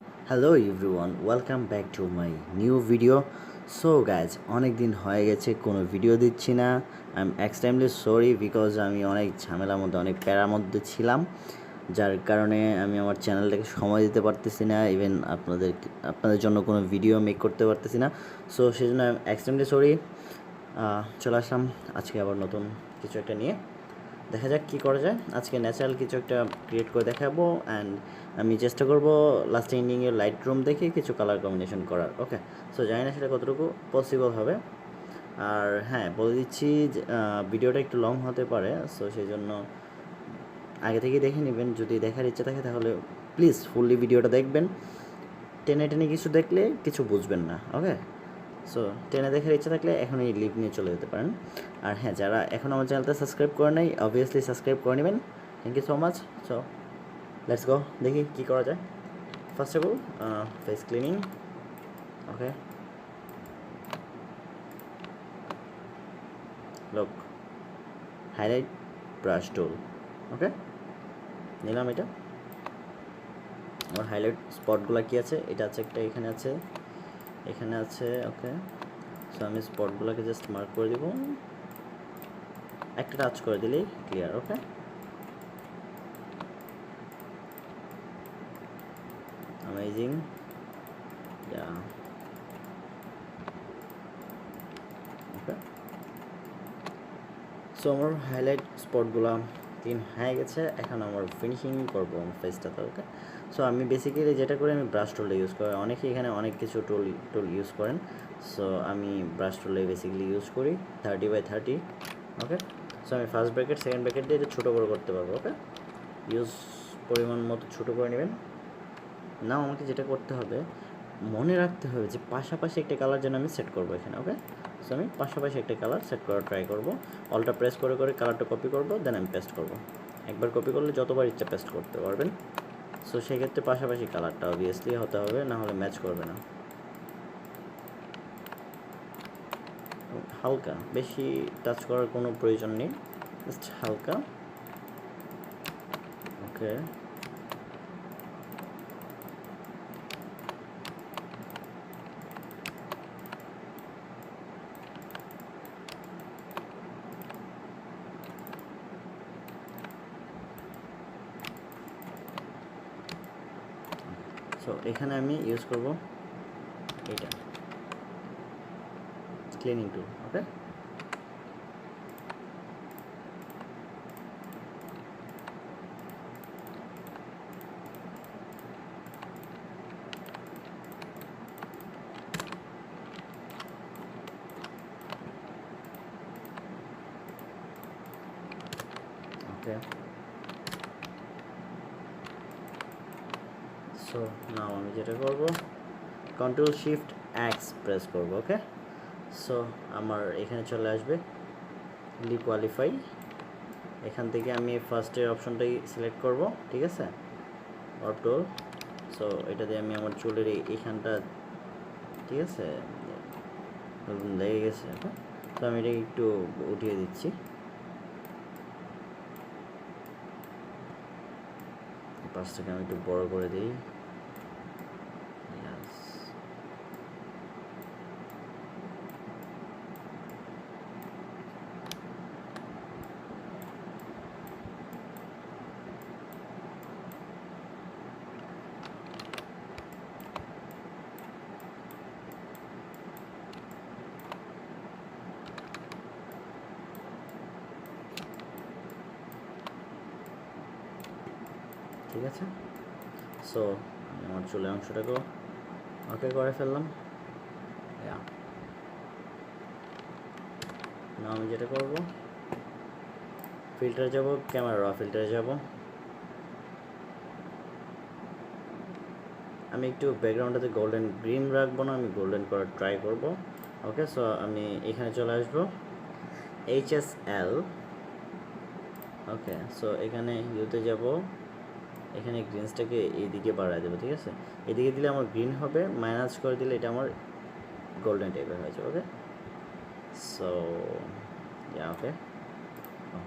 Hello everyone, welcome back to my new video. So guys, অনেক দিন হয়ে গেছে কোনো ভিডিও দিচ্ছি না। I am extremely sorry because আমি অনেক ঝামেলার মধ্যে, অনেক প্যারার মধ্যে ছিলাম, যার কারণে আমি আমার চ্যানেলটাকে সময় দিতে পারতেছি না, ইভেন আপনাদের জন্য কোনো ভিডিও মেক করতে পারতেছি না। সো সেই জন্য আই এম এক্সট্রিমলি সরি। চলে আসলাম আজকে আবার নতুন কিছু একটা নিয়ে। দেখা যাক কী করা যায়। আজকে ন্যাচারাল কিছু একটা ক্রিয়েট করে দেখাবো, অ্যান্ড আমি চেষ্টা করব লাস্ট এন্ডিংয়ে লাইটরুম দেখে কিছু কালার কম্বিনেশন করার। ওকে, সো জানি না সেটা কতটুকু পসিবল হবে। আর হ্যাঁ, বলে দিচ্ছি যে ভিডিওটা একটু লং হতে পারে, সো সেই জন্য আগে থেকেই দেখে নেবেন। যদি দেখার ইচ্ছা থাকে তাহলে প্লিজ ফুললি ভিডিওটা দেখবেন। টেনে টেনে কিছু দেখলে কিছু বুঝবেন না। ওকে, সো টেনে দেখার ইচ্ছা থাকলে এখনই লিভ নিয়ে চলে যেতে পারেন। আর হ্যাঁ, যারা এখন আমার চ্যানেলটা সাবস্ক্রাইব করে নেই, অবভিয়াসলি সাবস্ক্রাইব করে নেবেন। Thank you so much. So let's go, দেখি কী করা যায়। First of all face cleaning. Okay, look, highlight brush tool. Okay, নিলাম এটা। আমার হাইলাইট স্পটগুলো কী আছে, এটা আছে একটা, এখানে আছে, এখানে আছে। ওকে, সো আমি স্পটগুলোকে জাস্ট মার্ক করে দিব, একটা টাচ করে দিলেই ক্লিয়ার। ওকে, অ্যামেজিং। ইয়া, ওকে, সো আমার হাইলাইট স্পটগুলো ক্লিন হয়ে গেছে। এখন আমার ফিনিশিং করবো আমার ফেসটাতে। ওকে, সো আমি বেসিক্যালি যেটা করি, আমি ব্রাশ টুলটা ইউজ করি। অনেকে এখানে অনেক কিছু টুল ইউজ করেন, সো আমি ব্রাশ টুলে বেসিক্যালি ইউজ করি 30x30। ওকে, সো আমি ফার্স্ট ব্র্যাকেট সেকেন্ড ব্র্যাকেট দিয়ে এটা ছোটো বড়ো করতে পারবো। ওকে, ইউজ পরিমাণ মতো ছোটো করে নেবেন। নাও আমাকে যেটা করতে হবে, মনে রাখতে হবে যে পাশাপাশি একটা কালার যেন আমি সেট করবো এখানে। ওকে, সো আমি পাশাপাশি একটা কালার সেট করার ট্রাই করবো। অলটা প্রেস করে করে কালারটা কপি করবো, দেন আমি পেস্ট করবো। একবার কপি করলে যতবার ইচ্ছা পেস্ট করতে পারবেন। সো সেক্ষেত্রে পাশাপাশি কালারটা অবভিয়াসলি হতে হবে, না হলে ম্যাচ করবে না। হালকা, বেশি টাচ করার কোনো প্রয়োজন নেই, জাস্ট হালকা। ওকে, সো এখানে আমি ইউজ করব এটা ক্লিনিং টুল। ওকে, ওকে, সো নাও আমি যেটা করব, কন্ট্রোল শিফট এক্স প্রেস করব। ওকে, সো আমার এখানে চলে আসবে লিকুয়ালিফাই। এখান থেকে আমি ফার্স্টের অপশনটাই সিলেক্ট করব। ঠিক আছে, অটো। সো এটা দিয়ে আমি আমার চুলের এইখানটা, ঠিক আছে, লেগে গেছে। ওকে, তো আমি এটাকে একটু উঠিয়ে দিচ্ছি। পাশটাকে আমি একটু বড় করে দিই। ঠিক আছে, সো আমি আমার চুলের অংশটাকেও ওকে করে ফেললাম। না, আমি যেটা করব, ফিল্টারে যাব, ক্যামেরা র ফিল্টারে যাব। আমি একটু ব্যাকগ্রাউন্ডটাতে গোল্ডেন গ্রিন রাখবো না, আমি গোল্ডেন করার ট্রাই করব। ওকে, সো আমি এখানে চলে আসবো HSL। ওকে, সো এখানে ইউতে যাব, এখানে গ্রিনসটাকে এইদিকে বাড়ায় দেবো। ঠিক আছে, এদিকে দিলে আমার গ্রিন হবে, মাইনাস করে দিলে এটা আমার গোল্ডেন টাইপের হয়ে যাবে। ওকে, সো ওকে,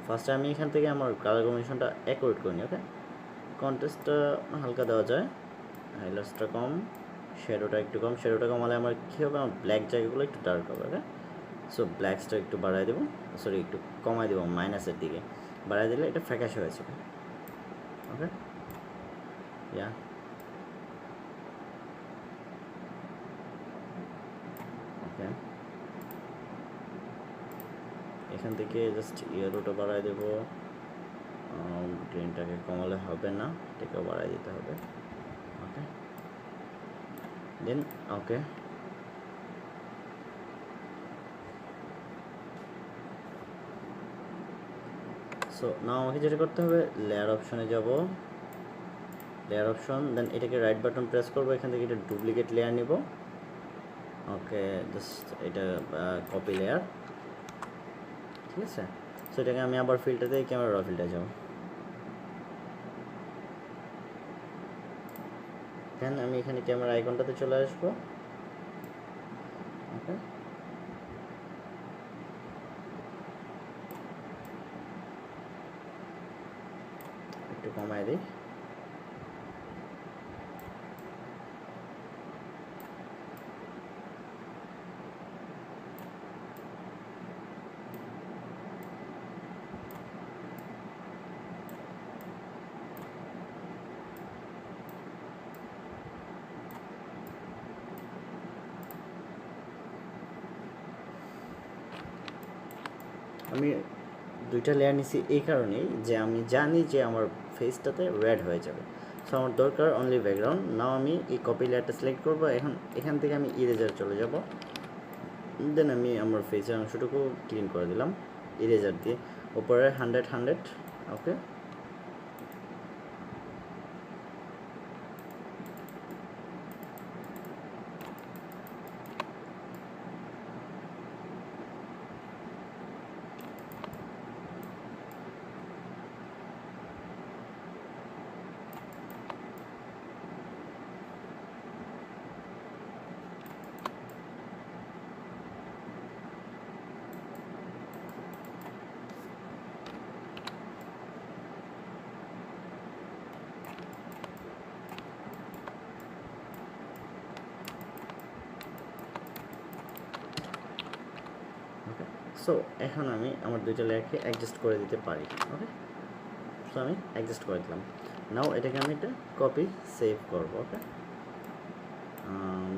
ফার্স্টে আমি এখান থেকে আমার কালার কম্বিনেশনটা অ্যাকুরেট করে নিই। ওকে, কন্ট্রাস্টটা হালকা দেওয়া যায়, হাইলাইটসটা কম, শ্যাডোটা একটু কম। শ্যাডোটা কমালে আমার কী হবে, আমার ব্ল্যাক জায়গাগুলো একটু ডার্ক হবে। ওকে, সো ব্ল্যাকসটা একটু বাড়াই দেবো, সরি একটু কমাই দেবো, মাইনাসের দিকে বাড়াই দিলে এটা ফ্যাকাশে হয়েছে। ওকে, ইয়া ওকে, এখান থেকে জাস্ট ইয়েলোটা বাড়াই দেবো, গ্রিনটাকে কমালে হবে না, এটাকেও বাড়াই দিতে হবে। ওকে, দেন ওকে, সো নাও আমাকে যেটা করতে হবে, লেয়ার অপশনে যাব, লেয়ার অপশন, দেন এটাকে রাইট বাটন প্রেস করবো, এখান থেকে এটা ডুপ্লিকেট লেয়ার নিব। ওকে, জাস্ট এটা কপি লেয়ার, ঠিক আছে। সো এটাকে আমি আবার ফিল্টারতে, ক্যামেরা র ফিল্টারে যাব, দেন আমি এখানে ক্যামেরা আইকনটাতে চলে আসবো। ওকে, একটু কমাই দিই। আমি দুইটা লেয়ার নিছি এই কারণেই যে আমি জানি যে আমার ফেসটাতে রেড হয়ে যাবে, সো আমার দরকার অনলি ব্যাকগ্রাউন্ড। নাও আমি এই কপি লেয়ারটা সিলেক্ট করবো, এখন এখান থেকে আমি ইরেজার চলে যাব, দেন আমি আমার ফেসের অংশটুকু ক্লিন করে দিলাম ইরেজার দিয়ে, উপরে 100 ওকে। সো এখন আমি আমার দুইটা লেয়ারকে অ্যাডজাস্ট করে দিতে পারি। ওকে, সো আমি অ্যাডজাস্ট করে দিলাম। নাও এটাকে আমি একটা কপি সেভ করবো। ওকে,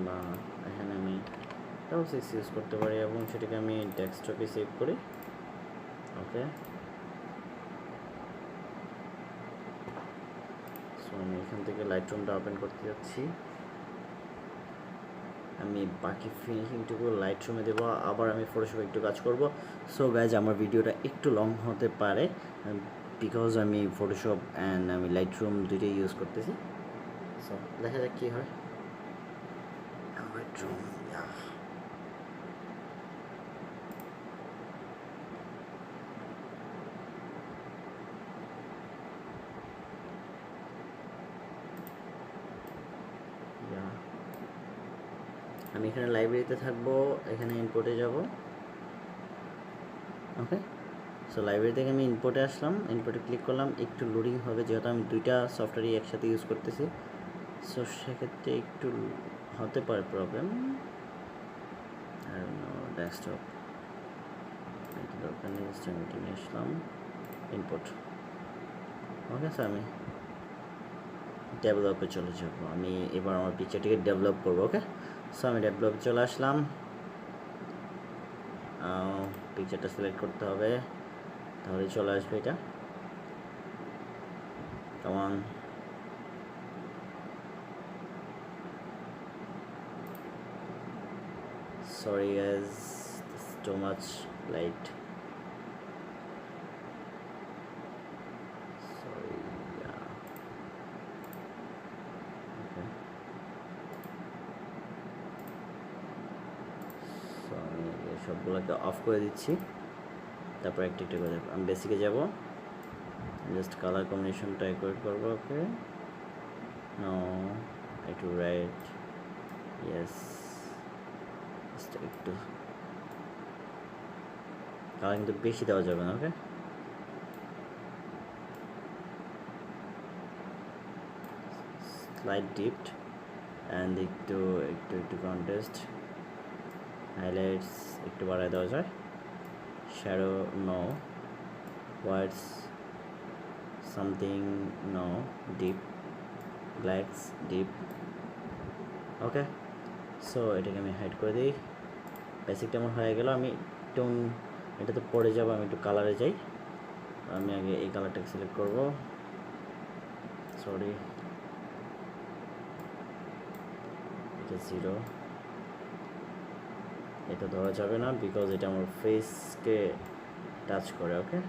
বা এখানে আমি সিক্স ইউজ করতে পারি এবং সেটাকে আমি ডেস্কটপে সেভ করি। ওকে, সো আমি এখান থেকে লাইটরুমটা ওপেন করতে যাচ্ছি, আমি বাকি ফিনিশিংটুকু লাইটরুমে দেবো, আবার আমি ফটোশপে একটু কাজ করব। সো গাইজ, আমার ভিডিওটা একটু লং হতে পারে বিকজ আমি ফটোশপ অ্যান্ড আমি লাইটরুম দুইটাই ইউজ করতেছি। সো দেখা যাক কী হয়। লাইটরুম, আমি এখানে লাইব্রেরিতে থাকবো, এখানে ইনপুটে যাব। ওকে, সো লাইব্রেরি থেকে আমি ইনপুটে আসলাম, ইনপুটে ক্লিক করলাম, একটু লোডিং হবে যেহেতু আমি দুইটা সফটওয়্যারই একসাথে ইউজ করতেছি, সো সেক্ষেত্রে একটু হতে পারে প্রবলেম। আর ডেস্কটপ দরকার নেই, মিটিংয়ে আসলাম, ইনপুট। ওকে, সো আমি ডেভেলপে চলে যাব, আমি এবার আমার পিকচারটিকে ডেভেলপ করবো। ওকে, সো আমি ডেভেলপে চলে আসলাম, পিকচারটা সিলেক্ট করতে হবে, তাহলে চলে আসবে এটা। কেমন, sorry guys, this is too much light, sorry, yeah, okay, so আমি সবগুলোকে অফ করে দিচ্ছি, তারপর একটা একটা করে আমি বেসিকে যাব, জাস্ট কালার কম্বিনেশনটা অ্যাকুরেট করবো। ওকে, নো একটু রাইট, ইয়েস, একটু কালার কিন্তু বেশি দেওয়া যাবে না। ওকে, স্লাইড ডিপড, অ্যান্ড একটু একটু একটু কন্ট্রাস্ট, হাইলাইটস একটু বাড়ায় দেওয়া যায়, shadow no, whites something no, deep blacks deep. Okay, so এটাকে আমি হাইড করে দিই। বেসিকটা আমার হয়ে গেল। আমি টোন এটাতে পড়ে যাব, আমি একটু কালারে যাই। আমি আগে এই কালারটাকে সিলেক্ট করব, সরি এটা 0, এটা ধরা যাবে না বিকজ এটা আমার ফেসকে টাচ করে। ওকে,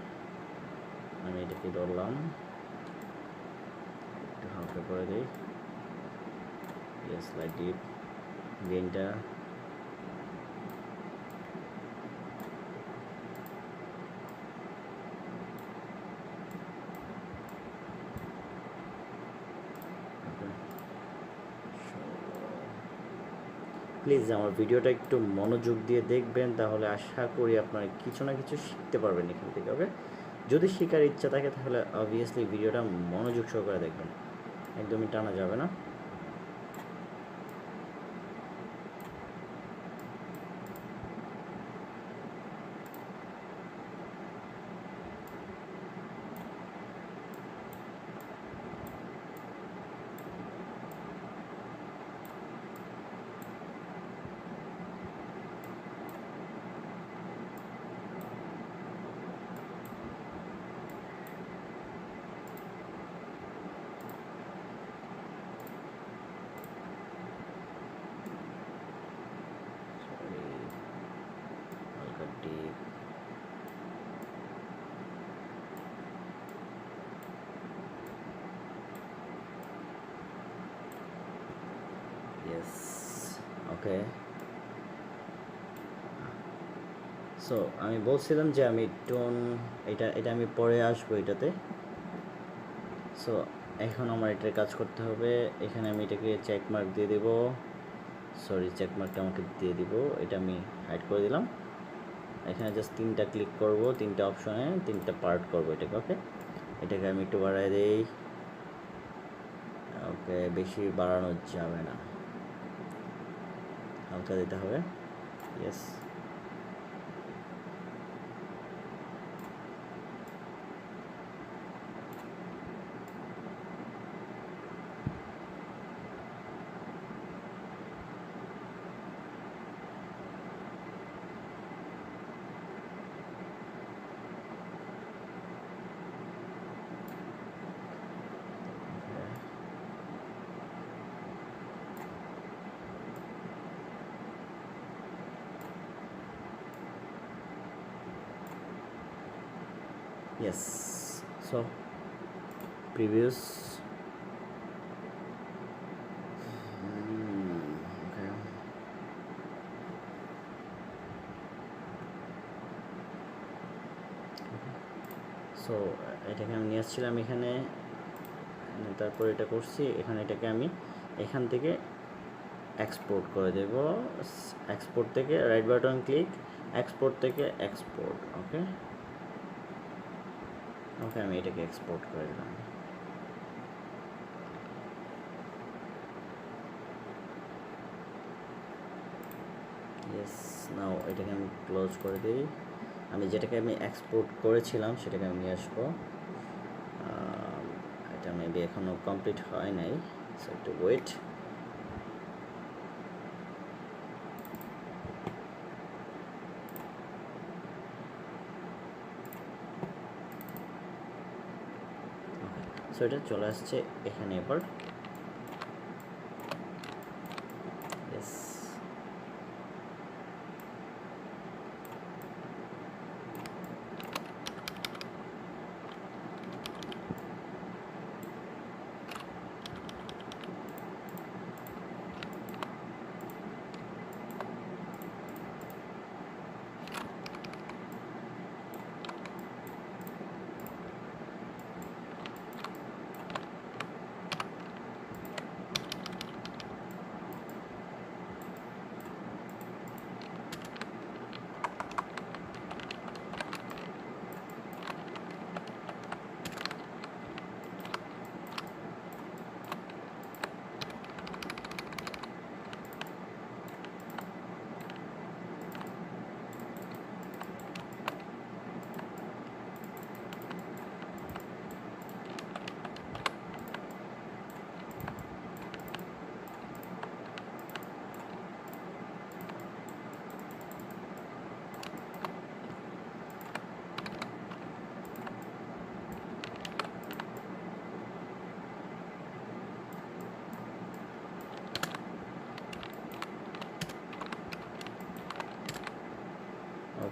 আমি এটাকে ধরলাম, একটু হালকা করে দিই, ইয়েস লাইট ডিপ, গেইনটা প্লিজ আমার ভিডিওটা একটু মনোযোগ দিয়ে দেখবেন, তাহলে আশা করি আপনারা কিছু না কিছু শিখতে পারবেন এখান থেকে। ওকে, যদি শেখার ইচ্ছা থাকে তাহলে অবভিয়াসলি ভিডিওটা মনোযোগ সহকারে দেখবেন, একদমই টানা যাবে না। হালকা ডিপ, ইয়েস ওকে। সো আমি বলছিলাম যে আমি টোন এটা আমি পরে আসবো এটাতে। সো এখন আমার এটার কাজ করতে হবে। এখানে আমি এটাকে চেক মার্ক দিয়ে দেব, সরি চেক মার্কটা আমাকে দিয়ে দিব, এটা আমি হাইড করে দিলাম। এখানে জাস্ট 3টা ক্লিক করব, 3টা অপশনে 3টা পার্ট করব এটাকে। ওকে, এটাকে আমি একটু বাড়াই দেই। ওকে, বেশি বাড়ানো যাবে না, হালকা দিতে হবে, yes. Yes, so previous okay, so এটাকে আমি নিয়ে আসছিলাম এখানে, তারপর এটা করছি এখানে, এটাকে আমি এখান থেকে এক্সপোর্ট করে দেব। এক্সপোর্ট থেকে রাইট বাটন ক্লিক, এক্সপোর্ট থেকে এক্সপোর্ট। ওকে ওকে, আমি এটাকে এক্সপোর্ট করে দিলাম। ইয়েস, নাও এটাকে আমি ক্লোজ করে দিই। আমি যেটাকে আমি এক্সপোর্ট করেছিলাম সেটাকে আমি নিয়ে আসবো। এটা মেবি এখনও কমপ্লিট হয় নাই, সো একটু ওয়েট। সো এটা চলে আসছে এখানে এবার, ইয়েস।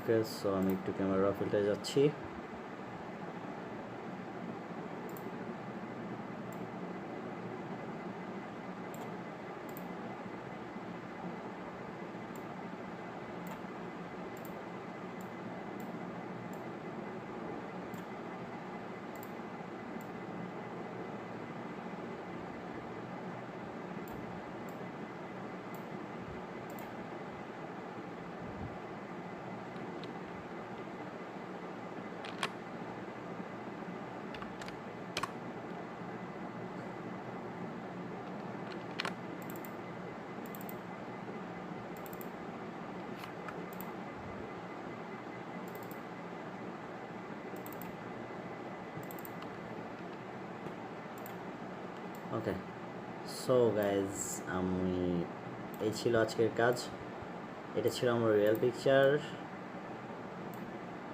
ওকে, সো আমি একটু ক্যামেরা র ফিল্টারে যাচ্ছি। ওকে, সো গাইজ এই ছিল আজকের কাজ। এটা ছিল আমার রিয়েল পিকচার।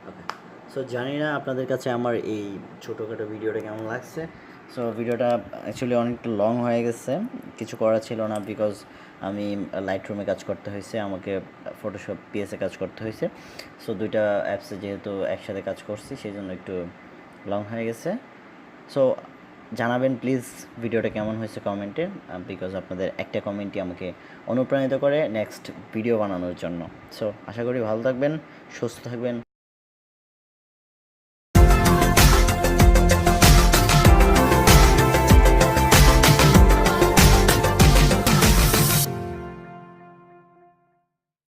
ওকে, সো জানি না আপনাদের কাছে আমার এই ছোটোখাটো ভিডিওটা কেমন লাগছে। সো ভিডিওটা অ্যাকচুয়ালি অনেকটা লং হয়ে গেছে, কিছু করা ছিল না, বিকজ আমি লাইটরুমে কাজ করতে হয়েছে, আমাকে ফটোশপ পিএসে কাজ করতে হয়েছে। সো দুইটা অ্যাপসে যেহেতু একসাথে কাজ করছি, সেই জন্য একটু লং হয়ে গেছে। সো জানাবেন প্লিজ ভিডিওটা কেমন হয়েছে কমেন্টে, বিকজ আপনাদের একটা কমেন্টই আমাকে অনুপ্রাণিত করে নেক্সট ভিডিও বানানোর জন্য। সো আশা করি ভালো থাকবেন, সুস্থ থাকবেন।